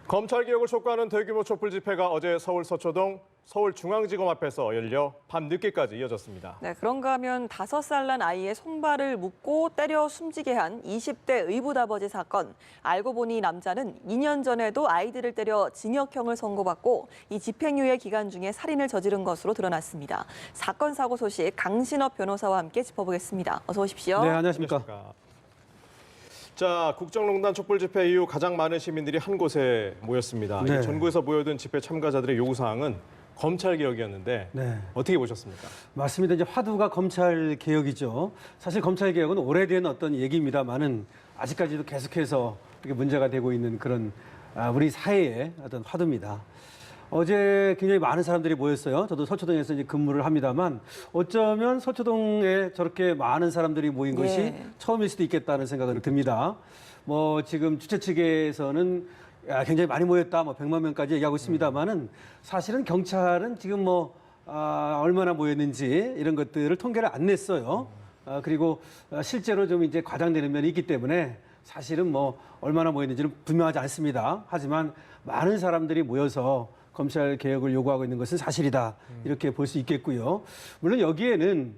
검찰개혁을 촉구하는 대규모 촛불 집회가 어제 서울 서초동 서울중앙지검 앞에서 열려 밤늦게까지 이어졌습니다. 네, 그런가 하면 5살 난 아이의 손발을 묶고 때려 숨지게 한 20대 의붓아버지 사건. 알고 보니 남자는 2년 전에도 아이들을 때려 징역형을 선고받고 이 집행유예 기간 중에 살인을 저지른 것으로 드러났습니다. 사건 사고 소식 강신업 변호사와 함께 짚어보겠습니다. 어서 오십시오. 네, 안녕하십니까. 자, 국정농단 촛불 집회 이후 가장 많은 시민들이 한 곳에 모였습니다. 네. 전국에서 모여든 집회 참가자들의 요구사항은 검찰개혁이었는데 어떻게 보셨습니까? 맞습니다. 이제 화두가 검찰개혁이죠. 사실 검찰개혁은 오래된 어떤 얘기입니다만은 아직까지도 계속해서 이렇게 문제가 되고 있는 그런 우리 사회의 어떤 화두입니다. 어제 굉장히 많은 사람들이 모였어요. 저도 서초동에서 이제 근무를 합니다만 어쩌면 서초동에 저렇게 많은 사람들이 모인 것이 처음일 수도 있겠다는 생각은 듭니다. 뭐 지금 주최 측에서는 굉장히 많이 모였다, 뭐 100만 명까지 얘기하고 있습니다만은 사실은 경찰은 지금 뭐 얼마나 모였는지 이런 것들을 통계를 안 냈어요. 그리고 실제로 좀 이제 과장되는 면이 있기 때문에 사실은 뭐 얼마나 모였는지는 분명하지 않습니다. 하지만 많은 사람들이 모여서 검찰 개혁을 요구하고 있는 것은 사실이다. 이렇게 볼 수 있겠고요. 물론 여기에는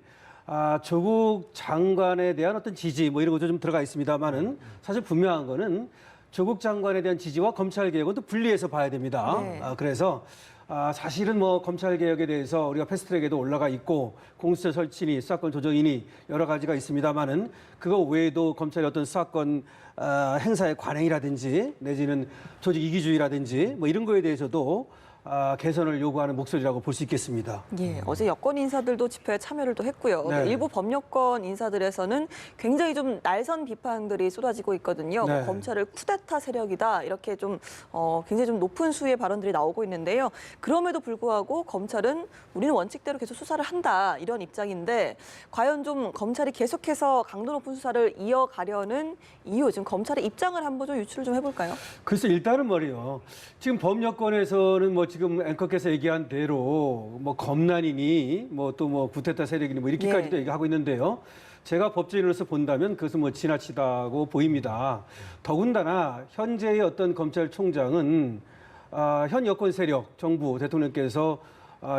조국 장관에 대한 어떤 지지 뭐 이런 것도 좀 들어가 있습니다만은 사실 분명한 거는 조국 장관에 대한 지지와 검찰 개혁은 또 분리해서 봐야 됩니다. 그래서 사실은 뭐 검찰 개혁에 대해서 우리가 패스트트랙에도 올라가 있고 공수처 설치니 수사권 조정이니 여러 가지가 있습니다만은 그거 외에도 검찰의 어떤 수사권 행사의 관행이라든지 내지는 조직 이기주의라든지 뭐 이런 거에 대해서도 개선을 요구하는 목소리라고 볼 수 있겠습니다. 예, 어제 여권 인사들도 집회에 참여를 또 했고요. 네. 일부 범여권 인사들에서는 굉장히 좀 날선 비판들이 쏟아지고 있거든요. 네. 뭐 검찰을 쿠데타 세력이다 이렇게 좀 굉장히 좀 높은 수의 발언들이 나오고 있는데요. 그럼에도 불구하고 검찰은 우리는 원칙대로 계속 수사를 한다 이런 입장인데 과연 좀 검찰이 계속해서 강도 높은 수사를 이어가려는 이유, 지금 검찰의 입장을 한번 좀 유추를 좀 해볼까요? 글쎄 일단은 말이요. 지금 법여권에서는 뭐 지금 앵커께서 얘기한 대로 뭐 검난이니 뭐 또 뭐 구테타 세력이니 뭐 이렇게까지도 얘기하고 있는데요. 제가 법조인으로서 본다면 그것은 뭐 지나치다고 보입니다. 더군다나 현재의 어떤 검찰총장은 현 여권 세력, 정부, 대통령께서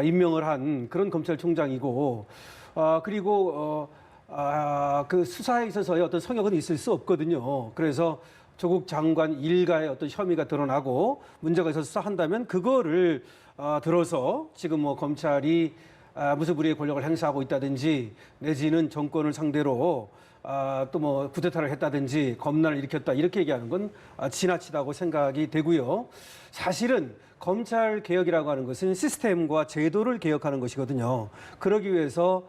임명을 한 그런 검찰총장이고 그리고 그 수사에 있어서의 어떤 성역은 있을 수 없거든요. 그래서 조국 장관 일가의 어떤 혐의가 드러나고 문제가 있어서 수사한다면 그거를 들어서 지금 뭐 검찰이 무소불위의 권력을 행사하고 있다든지 내지는 정권을 상대로 또 뭐 쿠데타를 했다든지 검난을 일으켰다 이렇게 얘기하는 건 지나치다고 생각이 되고요. 사실은 검찰 개혁이라고 하는 것은 시스템과 제도를 개혁하는 것이거든요. 그러기 위해서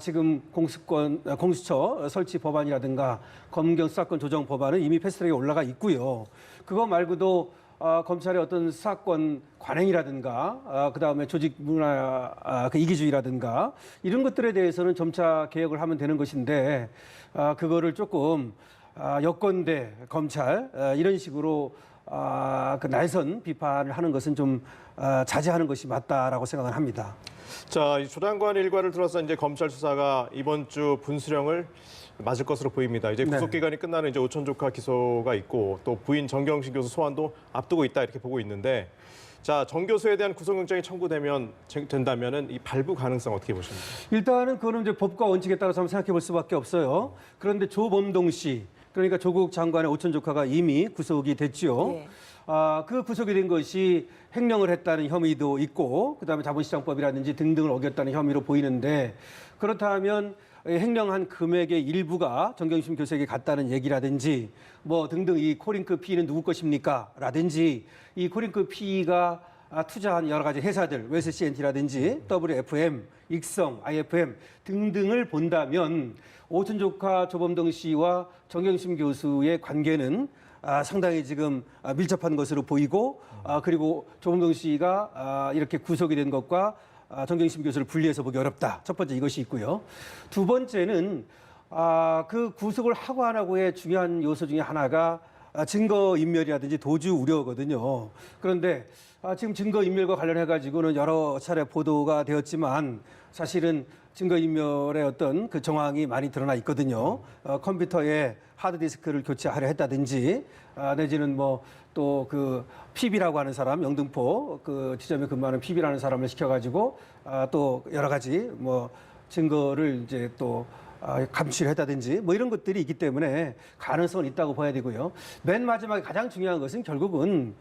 지금 공수처 설치 법안이라든가 검경 수사권 조정 법안은 이미 패스트트랙에 올라가 있고요. 그거 말고도 검찰의 어떤 수사권 관행이라든가 그다음에 조직 문화 그 이기주의라든가 이런 것들에 대해서는 점차 개혁을 하면 되는 것인데 그거를 조금 여권 대 검찰 이런 식으로 그 날선 비판을 하는 것은 좀 자제하는 것이 맞다라고 생각을 합니다. 자, 이 조 장관 일과를 들어서 이제 검찰 수사가 이번 주 분수령을 맞을 것으로 보입니다. 이제 구속 기간이 끝나는 이제 오천 조카 기소가 있고 또 부인 정경심 교수 소환도 앞두고 있다 이렇게 보고 있는데, 자, 정 교수에 대한 구속영장이 된다면은 이 발부 가능성 어떻게 보십니까? 일단은 그거는 이제 법과 원칙에 따라서 한번 생각해 볼 수밖에 없어요. 그런데 조범동 씨, 그러니까 조국 장관의 오천 조카가 이미 구속이 됐죠. 그 구속이 된 것이 횡령을 했다는 혐의도 있고 그다음에 자본시장법이라든지 등등을 어겼다는 혐의로 보이는데, 그렇다면 횡령한 금액의 일부가 정경심 교수에게 갔다는 얘기라든지 뭐 등등 이 코링크 피는 누구 것입니까? 라든지 이 코링크 피가 투자한 여러 가지 회사들, 웨스 CNT라든지 WFM, 익성, IFM 등등을 본다면 오천 조카 조범동 씨와 정경심 교수의 관계는 상당히 지금 밀접한 것으로 보이고 그리고 조범동 씨가 이렇게 구속이 된 것과 정경심 교수를 분리해서 보기 어렵다. 첫 번째 이것이 있고요. 두 번째는 그 구속을 하고 안 하고의 중요한 요소 중에 하나가 증거인멸이라든지 도주 우려거든요. 그런데 지금 증거인멸과 관련해 가지고는 여러 차례 보도가 되었지만 사실은 증거인멸의 어떤 그 정황이 많이 드러나 있거든요. 컴퓨터에 하드디스크를 교체하려 했다든지 내지는 뭐 또 그 PB라고 하는 사람, 영등포 그 지점에 근무하는 PB라는 사람을 시켜가지고 또 여러 가지 뭐 증거를 이제 또 감취를 했다든지 뭐 이런 것들이 있기 때문에 가능성은 있다고 봐야 되고요. 맨 마지막에 가장 중요한 것은 결국은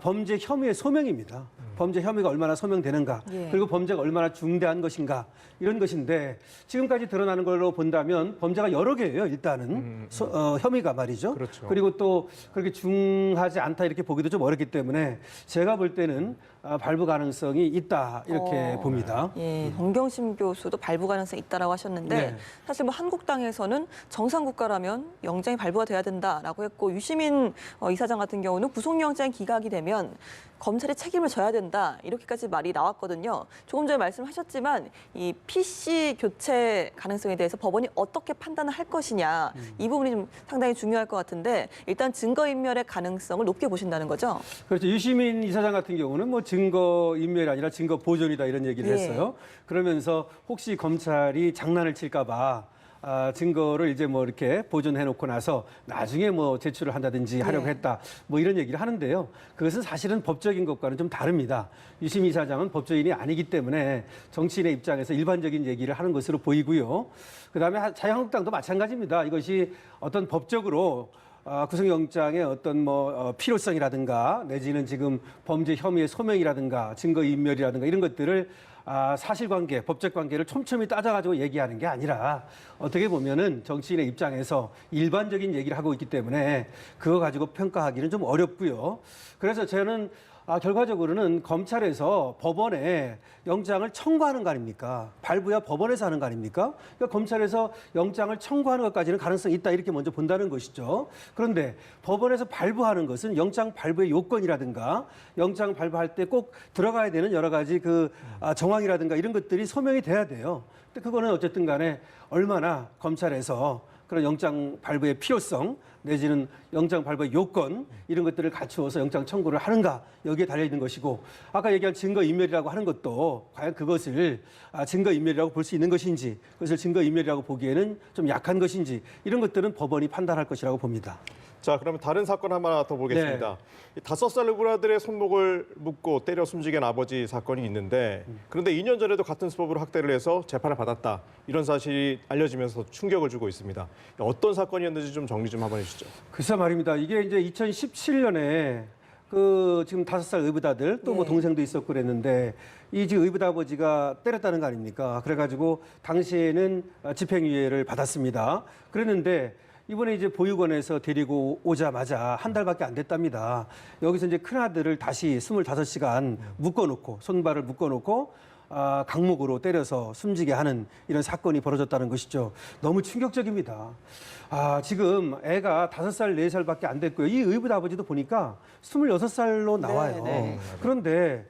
범죄 혐의의 소명입니다. 범죄 혐의가 얼마나 소명되는가, 예. 그리고 범죄가 얼마나 중대한 것인가 이런 것인데 지금까지 드러나는 걸로 본다면 범죄가 여러 개예요. 일단은 혐의가 말이죠. 그렇죠. 그리고 또 그렇게 중하지 않다 이렇게 보기도 좀 어렵기 때문에 제가 볼 때는 발부 가능성이 있다 이렇게 봅니다. 예, 정경심 교수도 발부 가능성이 있다라고 하셨는데 네. 사실 뭐 한국당에서는 정상 국가라면 영장이 발부가 돼야 된다라고 했고 유시민 이사장 같은 경우는 구속영장 기각이 되면 검찰이 책임을 져야 된다 이렇게까지 말이 나왔거든요. 조금 전에 말씀하셨지만 이 PC 교체 가능성에 대해서 법원이 어떻게 판단을 할 것이냐 이 부분이 좀 상당히 중요할 것 같은데 일단 증거인멸의 가능성을 높게 보신다는 거죠. 그렇죠. 유시민 이사장 같은 경우는 뭐 증거 인멸이 아니라 증거 보존이다 이런 얘기를 예. 했어요. 그러면서 혹시 검찰이 장난을 칠까 봐 증거를 이제 뭐 이렇게 보존해 놓고 나서 나중에 뭐 제출을 한다든지 하려고 네. 했다. 뭐 이런 얘기를 하는데요. 그것은 사실은 법적인 것과는 좀 다릅니다. 유시민 이사장은 법조인이 아니기 때문에 정치인의 입장에서 일반적인 얘기를 하는 것으로 보이고요. 그다음에 자유한국당도 마찬가지입니다. 이것이 어떤 법적으로 구속영장의 어떤 뭐 필요성이라든가 내지는 지금 범죄 혐의의 소명이라든가 증거인멸이라든가 이런 것들을 사실관계, 법적 관계를 촘촘히 따져가지고 얘기하는 게 아니라 어떻게 보면은 정치인의 입장에서 일반적인 얘기를 하고 있기 때문에 그거 가지고 평가하기는 좀 어렵고요. 그래서 저는 결과적으로는 검찰에서 법원에 영장을 청구하는 거 아닙니까? 발부야 법원에서 하는 거 아닙니까? 그러니까 검찰에서 영장을 청구하는 것까지는 가능성이 있다 이렇게 먼저 본다는 것이죠. 그런데 법원에서 발부하는 것은 영장 발부의 요건이라든가 영장 발부할 때 꼭 들어가야 되는 여러 가지 그 정황이라든가 이런 것들이 소명이 돼야 돼요. 근데 그거는 어쨌든 간에 얼마나 검찰에서 그런 영장 발부의 필요성 내지는 영장 발부의 요건 이런 것들을 갖추어서 영장 청구를 하는가 여기에 달려있는 것이고 아까 얘기한 증거인멸이라고 하는 것도 과연 그것을 증거인멸이라고 볼 수 있는 것인지 그것을 증거인멸이라고 보기에는 좀 약한 것인지 이런 것들은 법원이 판단할 것이라고 봅니다. 자, 그러면 다른 사건 하나 더 보겠습니다. 이 5살 의붓아들의 손목을 묶고 때려 숨지게 한 아버지 사건이 있는데 그런데 2년 전에도 같은 수법으로 학대를 해서 재판을 받았다. 이런 사실이 알려지면서 충격을 주고 있습니다. 어떤 사건이었는지 좀 정리 좀 한번 해주시죠. 글쎄 말입니다. 이게 이제 2017년에 그 지금 5살 의붓아들 또 뭐 예. 동생도 있었고 그랬는데 이 지금 의붓아버지가 때렸다는 거 아닙니까? 그래가지고 당시에는 집행유예를 받았습니다. 그랬는데 이번에 이제 보육원에서 데리고 오자마자 한 달밖에 안 됐답니다. 여기서 이제 큰아들을 다시 25시간 묶어놓고 손발을 묶어놓고 강목으로 때려서 숨지게 하는 이런 사건이 벌어졌다는 것이죠. 너무 충격적입니다. 지금 애가 5살, 4살밖에 안 됐고요. 이 의붓 아버지도 보니까 26살로 나와요. 네. 그런데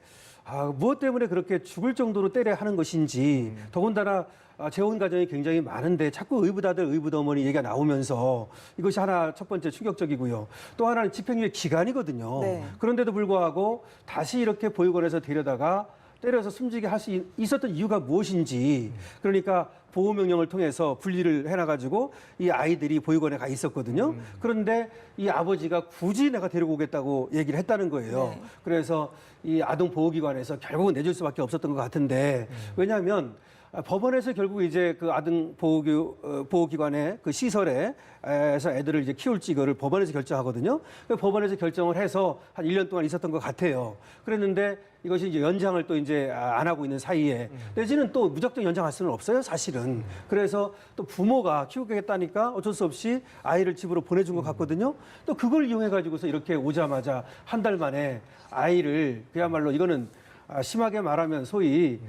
무엇 때문에 그렇게 죽을 정도로 때려야 하는 것인지 더군다나 재혼 가정이 굉장히 많은데 자꾸 의붓아들, 의붓어머니 얘기가 나오면서 이것이 하나 첫 번째 충격적이고요. 또 하나는 집행유예 기간이거든요. 네. 그런데도 불구하고 다시 이렇게 보육원에서 데려다가 때려서 숨지게 할 수 있었던 이유가 무엇인지 그러니까 보호명령을 통해서 분리를 해놔가지고 이 아이들이 보육원에 가 있었거든요. 그런데 이 아버지가 굳이 내가 데리고 오겠다고 얘기를 했다는 거예요. 네. 그래서 이 아동보호기관에서 결국은 내줄 수밖에 없었던 것 같은데 왜냐하면 법원에서 결국 이제 그 아동 보호기관의 그 시설에서 애들을 이제 키울지 이거를 법원에서 결정하거든요. 법원에서 결정을 해서 한 1년 동안 있었던 것 같아요. 그랬는데 이것이 이제 연장을 또 이제 안 하고 있는 사이에 내지는 또 무작정 연장할 수는 없어요, 사실은. 그래서 또 부모가 키우겠다니까 어쩔 수 없이 아이를 집으로 보내준 것 같거든요. 또 그걸 이용해 가지고서 이렇게 오자마자 한 달 만에 아이를 그야말로 이거는 심하게 말하면 소위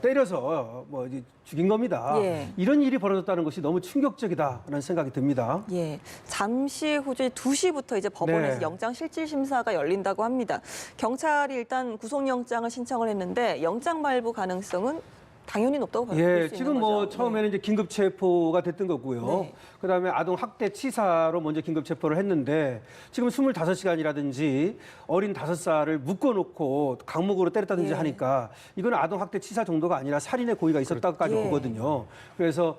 때려서 뭐 이제 죽인 겁니다. 예. 이런 일이 벌어졌다는 것이 너무 충격적이다라는 생각이 듭니다. 예, 잠시 후 2시부터 이제 법원에서 네. 영장 실질 심사가 열린다고 합니다. 경찰이 일단 구속영장을 신청을 했는데 영장 발부 가능성은 당연히 높다고 볼 수 있는 거죠. 지금 뭐 처음에는 이제 긴급 체포가 됐던 거고요. 네. 그다음에 아동 학대 치사로 먼저 긴급 체포를 했는데 지금 25시간이라든지 어린 5살을 묶어놓고 강목으로 때렸다든지 예. 하니까 이건 아동 학대 치사 정도가 아니라 살인의 고의가 있었다까지 예. 보거든요. 그래서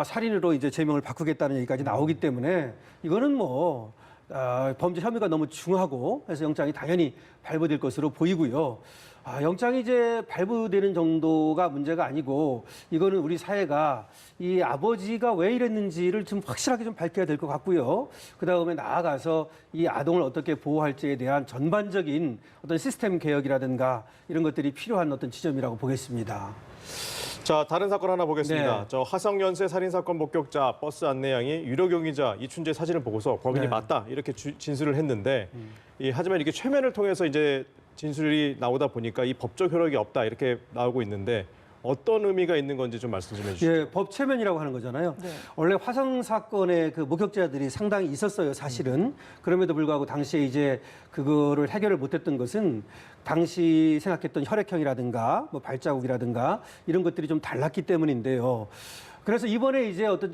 살인으로 이제 제명을 바꾸겠다는 얘기까지 나오기 때문에 이거는 뭐 범죄 혐의가 너무 중하고 해서 영장이 당연히 발부될 것으로 보이고요. 영장이 이제 발부되는 정도가 문제가 아니고 이거는 우리 사회가 이 아버지가 왜 이랬는지를 좀 확실하게 좀 밝혀야 될 것 같고요. 그다음에 나아가서 이 아동을 어떻게 보호할지에 대한 전반적인 어떤 시스템 개혁이라든가 이런 것들이 필요한 어떤 지점이라고 보겠습니다. 자, 다른 사건 하나 보겠습니다. 네. 저 화성연쇄 살인사건 목격자 버스 안내양이 유력 용의자 이춘재 사진을 보고서 범인이 네. 맞다 이렇게 진술을 했는데 하지만 이게 최면을 통해서 이제 진술이 나오다 보니까 이 법적 효력이 없다 이렇게 나오고 있는데 어떤 의미가 있는 건지 좀 말씀 좀 해주시죠. 예, 법체면이라고 하는 거잖아요. 네. 원래 화성 사건의 그 목격자들이 상당히 있었어요, 사실은. 그럼에도 불구하고 당시에 이제 그거를 해결을 못했던 것은 당시 생각했던 혈액형이라든가 뭐 발자국이라든가 이런 것들이 좀 달랐기 때문인데요. 그래서 이번에 이제 어떤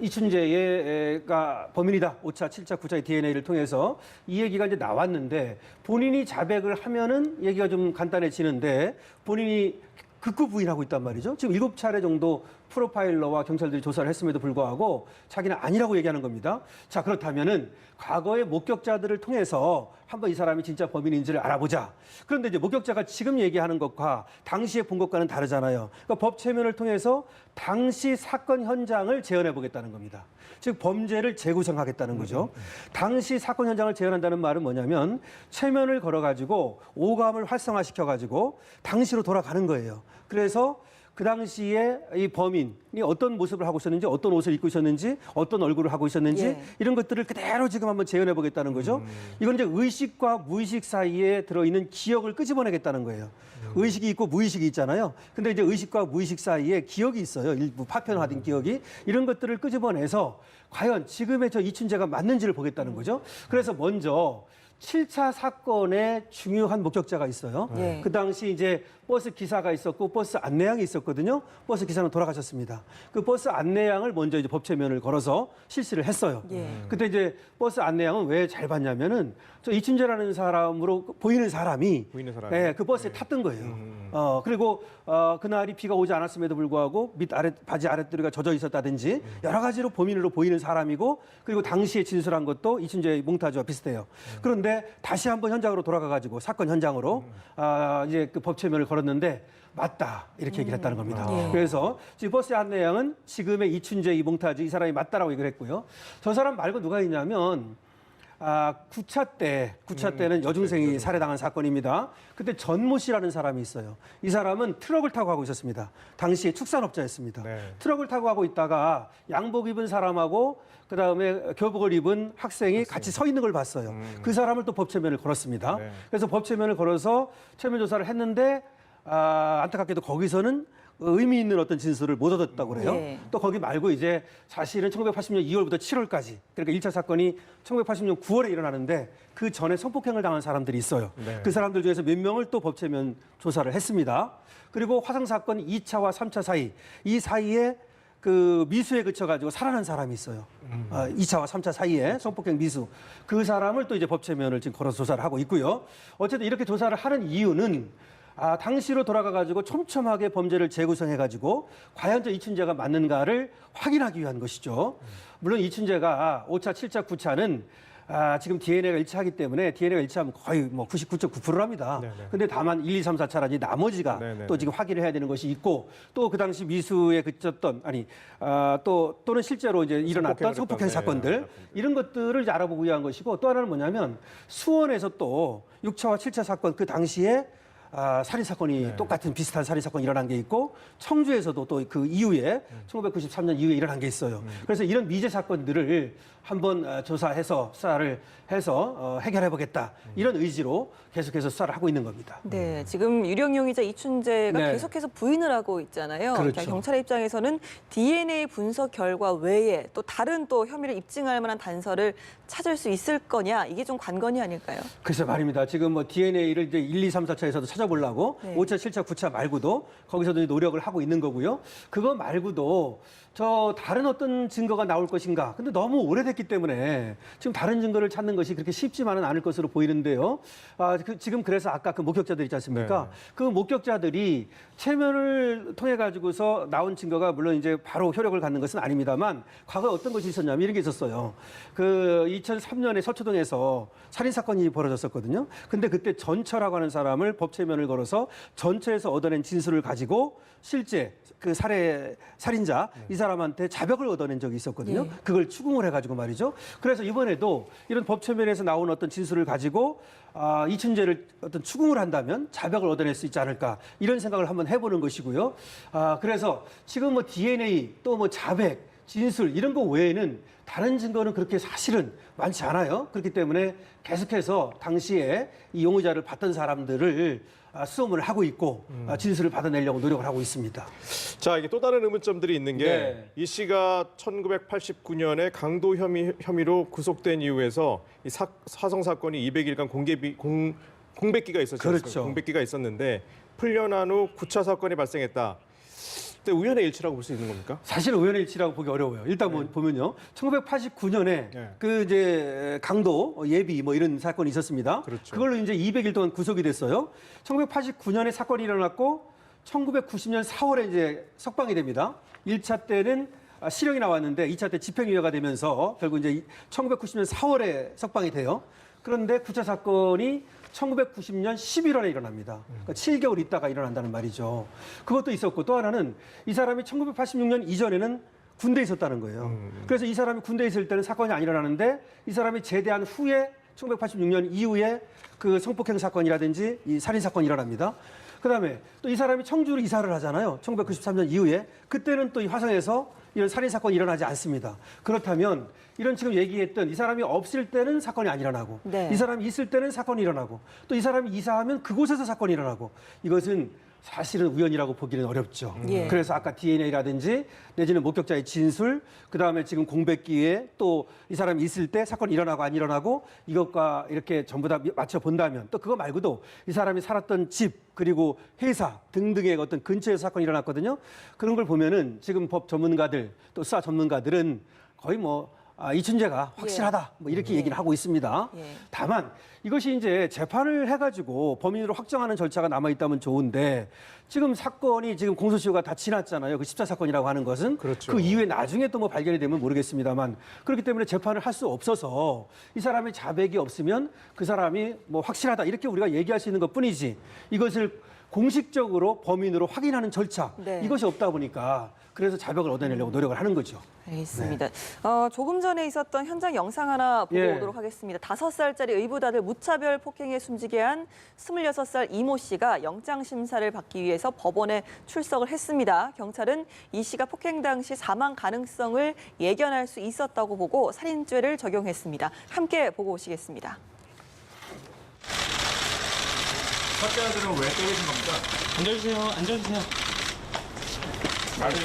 이춘재가 범인이다. 5차, 7차, 9차의 DNA를 통해서 이 얘기가 이제 나왔는데 본인이 자백을 하면은 얘기가 좀 간단해지는데 본인이 극구 부인하고 있단 말이죠. 지금 7차례 정도 프로파일러와 경찰들이 조사를 했음에도 불구하고 자기는 아니라고 얘기하는 겁니다. 자, 그렇다면은 과거의 목격자들을 통해서 한번 이 사람이 진짜 범인인지를 알아보자. 그런데 이제 목격자가 지금 얘기하는 것과 당시에 본 것과는 다르잖아요. 그러니까 법 체면을 통해서 당시 사건 현장을 재현해 보겠다는 겁니다. 즉 범죄를 재구성하겠다는 거죠. 당시 사건 현장을 재현한다는 말은 뭐냐면 체면을 걸어가지고 오감을 활성화시켜가지고 당시로 돌아가는 거예요. 그래서 그 당시에 이 범인이 어떤 모습을 하고 있었는지, 어떤 옷을 입고 있었는지, 어떤 얼굴을 하고 있었는지 예. 이런 것들을 그대로 지금 한번 재현해 보겠다는 거죠. 이건 이제 의식과 무의식 사이에 들어있는 기억을 끄집어내겠다는 거예요. 의식이 있고 무의식이 있잖아요. 근데 이제 의식과 무의식 사이에 기억이 있어요. 일부 파편화된 기억이. 이런 것들을 끄집어내서 과연 지금의 저 이춘재가 맞는지를 보겠다는 거죠. 그래서 먼저 7차 사건의 중요한 목격자가 있어요. 네. 그 당시 이제 버스 기사가 있었고 버스 안내양이 있었거든요. 버스 기사는 돌아가셨습니다. 그 버스 안내양을 먼저 이제 법체면을 걸어서 실시를 했어요. 예. 그때 이제 버스 안내양은 왜 잘 봤냐면은 저 이춘재라는 사람으로 보이는 사람이 네, 그 버스에 탔던 거예요. 그리고 그날이 비가 오지 않았음에도 불구하고 바지 아랫도리가 젖어 있었다든지 여러 가지로 범인으로 보이는 사람이고 그리고 당시에 진술한 것도 이춘재의 몽타주와 비슷해요. 그런데 다시 한번 현장으로 돌아가가지고 사건 현장으로 이제 그 법체면을 걸었는데 맞다 이렇게 얘기를 했다는 겁니다. 예. 그래서 지금 버스 안내양은 지금의 이춘재, 이 몽타주 이 사람이 맞다라고 얘기를 했고요. 저 사람 말고 누가 있냐면 9차 때는 여중생이 살해당한 사건입니다. 그때 전모 씨라는 사람이 있어요. 이 사람은 트럭을 타고 가고 있었습니다. 당시에 축산업자였습니다. 네. 트럭을 타고 가고 있다가 양복 입은 사람하고 그다음에 교복을 입은 학생이 같이 서 있는 걸 봤어요. 그 사람을 또 법체면을 걸었습니다. 네. 그래서 법체면을 걸어서 체면 조사를 했는데 안타깝게도 거기서는 의미 있는 어떤 진술을 못 얻었다고 그래요. 네. 또 거기 말고 이제 사실은 1980년 2월부터 7월까지 그러니까 1차 사건이 1980년 9월에 일어나는데 그 전에 성폭행을 당한 사람들이 있어요. 네. 그 사람들 중에서 몇 명을 또 법체면 조사를 했습니다. 그리고 화성 사건 2차와 3차 사이 이 사이에 그 미수에 그쳐가지고 살아난 사람이 있어요. 2차와 3차 사이에 성폭행 미수. 그 사람을 또 이제 법체면을 지금 걸어서 조사를 하고 있고요. 어쨌든 이렇게 조사를 하는 이유는 당시로 돌아가가지고 촘촘하게 범죄를 재구성해가지고 과연 저 이춘재가 맞는가를 확인하기 위한 것이죠. 물론 이춘재가 5차, 7차, 9차는 지금 DNA가 일치하기 때문에 DNA가 일치하면 거의 뭐 99.9%랍니다. 네네. 근데 다만 1, 2, 3, 4차라지 나머지가 네네네. 또 지금 확인을 해야 되는 것이 있고 또 그 당시 미수에 그쳤던 또는 실제로 이제 일어났던 성폭행 사건들 이런 것들을 이제 알아보기 위한 것이고 또 하나는 뭐냐면 수원에서 또 6차와 7차 사건 그 당시에 살인 사건이 똑같은 비슷한 살인 사건이 일어난 게 있고 청주에서도 또 그 이후에 1993년 이후에 일어난 게 있어요. 그래서 이런 미제 사건들을 한번 조사해서 수사를 해서 해결해 보겠다 이런 의지로 계속해서 수사를 하고 있는 겁니다. 네, 지금 유력 용의자 이춘재가 네. 계속해서 부인을 하고 있잖아요. 그렇죠. 그러니까 경찰의 입장에서는 DNA 분석 결과 외에 또 다른 또 혐의를 입증할 만한 단서를 찾을 수 있을 거냐 이게 좀 관건이 아닐까요? 글쎄 말입니다. 지금 뭐 DNA를 이제 1, 2, 3, 4차에서도 찾아보려고 네. 5차, 7차, 9차 말고도 거기서도 노력을 하고 있는 거고요. 그거 말고도 저 다른 어떤 증거가 나올 것인가. 근데 너무 오래됐기 때문에 지금 다른 증거를 찾는 것이 그렇게 쉽지만은 않을 것으로 보이는데요. 지금 그래서 아까 그 목격자들 있지 않습니까? 네. 그 목격자들이 체면을 통해 가지고서 나온 증거가 물론 이제 바로 효력을 갖는 것은 아닙니다만 과거에 어떤 것이 있었냐면 이런 게 있었어요. 그 2003년에 서초동에서 살인 사건이 벌어졌었거든요. 근데 그때 전처라고 하는 사람을 법체면을 걸어서 전처에서 얻어낸 진술을 가지고 실제 그 살인자 이 사람한테 자백을 얻어낸 적이 있었거든요. 예. 그걸 추궁을 해가지고 말이죠. 그래서 이번에도 이런 법체면에서 나온 어떤 진술을 가지고 이춘재를 어떤 추궁을 한다면 자백을 얻어낼 수 있지 않을까 이런 생각을 한번 해보는 것이고요. 그래서 지금 뭐 DNA 또 뭐 자백, 진술 이런 거 외에는 다른 증거는 그렇게 사실은 많지 않아요. 그렇기 때문에 계속해서 당시에 이 용의자를 봤던 사람들을 수소문을 하고 있고 진술을 받아내려고 노력을 하고 있습니다. 자, 이게 또 다른 의문점들이 있는 게 네. 이 씨가 1989년에 강도 혐의로 구속된 이후에서 이 화성 사건이 200일간 공백기가 있었죠. 그렇죠. 공백기가 있었는데 풀려난 후 9차 사건이 발생했다. 근데 우연의 일치라고 볼 수 있는 겁니까? 사실 우연의 일치라고 보기 어려워요. 일단 보면요. 1989년에 네. 그 이제 강도 예비 뭐 이런 사건이 있었습니다. 그렇죠. 그걸로 이제 200일 동안 구속이 됐어요. 1989년에 사건이 일어났고 1990년 4월에 이제 석방이 됩니다. 1차 때는 실형이 나왔는데 2차 때 집행유예가 되면서 결국 이제 1990년 4월에 석방이 돼요. 그런데 9차 사건이 1990년 11월에 일어납니다. 그러니까 7개월 있다가 일어난다는 말이죠. 그것도 있었고 또 하나는 이 사람이 1986년 이전에는 군대에 있었다는 거예요. 그래서 이 사람이 군대에 있을 때는 사건이 안 일어나는데 이 사람이 제대한 후에 1986년 이후에 그 성폭행 사건이라든지 이 살인 사건이 일어납니다. 그다음에 또 이 사람이 청주로 이사를 하잖아요. 1993년 이후에 그때는 또 이 화성에서 이런 살인 사건이 일어나지 않습니다. 그렇다면 이런 지금 얘기했던 이 사람이 없을 때는 사건이 안 일어나고 네. 이 사람이 있을 때는 사건이 일어나고 또 이 사람이 이사하면 그곳에서 사건이 일어나고 이것은 사실은 우연이라고 보기는 어렵죠. 예. 그래서 아까 DNA라든지 내지는 목격자의 진술, 그다음에 지금 공백기에 또 이 사람이 있을 때 사건이 일어나고 안 일어나고 이것과 이렇게 전부 다 맞춰 본다면 또 그거 말고도 이 사람이 살았던 집 그리고 회사 등등의 어떤 근처에서 사건이 일어났거든요. 그런 걸 보면은 지금 법 전문가들 또 수사 전문가들은 거의 뭐 이춘재가 확실하다 뭐 이렇게 얘기를 하고 있습니다. 예. 다만 이것이 이제 재판을 해가지고 범인으로 확정하는 절차가 남아 있다면 좋은데 지금 사건이 지금 공소시효가 다 지났잖아요. 그 10차 사건이라고 하는 것은 그렇죠. 그 이후에 나중에 또 뭐 발견이 되면 모르겠습니다만 그렇기 때문에 재판을 할 수 없어서 이 사람의 자백이 없으면 그 사람이 뭐 확실하다 이렇게 우리가 얘기할 수 있는 것뿐이지 이것을 공식적으로 범인으로 확인하는 절차 네. 이것이 없다 보니까 그래서 자백을 얻어내려고 노력을 하는 거죠. 알겠습니다. 조금 전에 있었던 현장 영상 하나 보고 예. 오도록 하겠습니다. 5살짜리 의붓아들 무차별 폭행에 숨지게 한 26살 이모 씨가 영장 심사를 받기 위해서 법원에 출석을 했습니다. 경찰은 이 씨가 폭행 당시 사망 가능성을 예견할 수 있었다고 보고 살인죄를 적용했습니다. 함께 보고 오시겠습니다. 사죄자들은 왜 때리신 겁니까? 앉아주세요. 앉아주세요.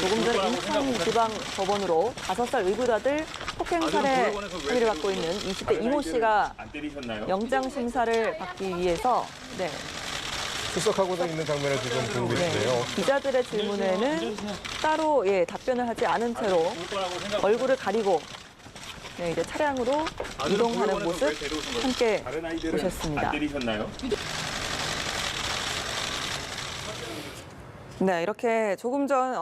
조금 전에 인천지방법원으로 5살 의붓아들 폭행 살해 혐의를 받고 있는 20대 이모 씨가 안 때리셨나요? 영장 심사를 받기 위해서 출석하고자 있는 장면을 지금 보고 계신데요. 기자들의 질문에는 따로 답변을 하지 않은 채로 얼굴을 가리고 이제 차량으로 이동하는 모습 함께 다른 아이들은 보셨습니다. 안 때리셨나요? 네, 이렇게 조금 전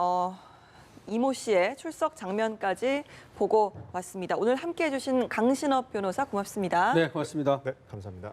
이모 씨의 출석 장면까지 보고 왔습니다. 오늘 함께해 주신 강신업 변호사 고맙습니다. 네, 고맙습니다. 네, 감사합니다.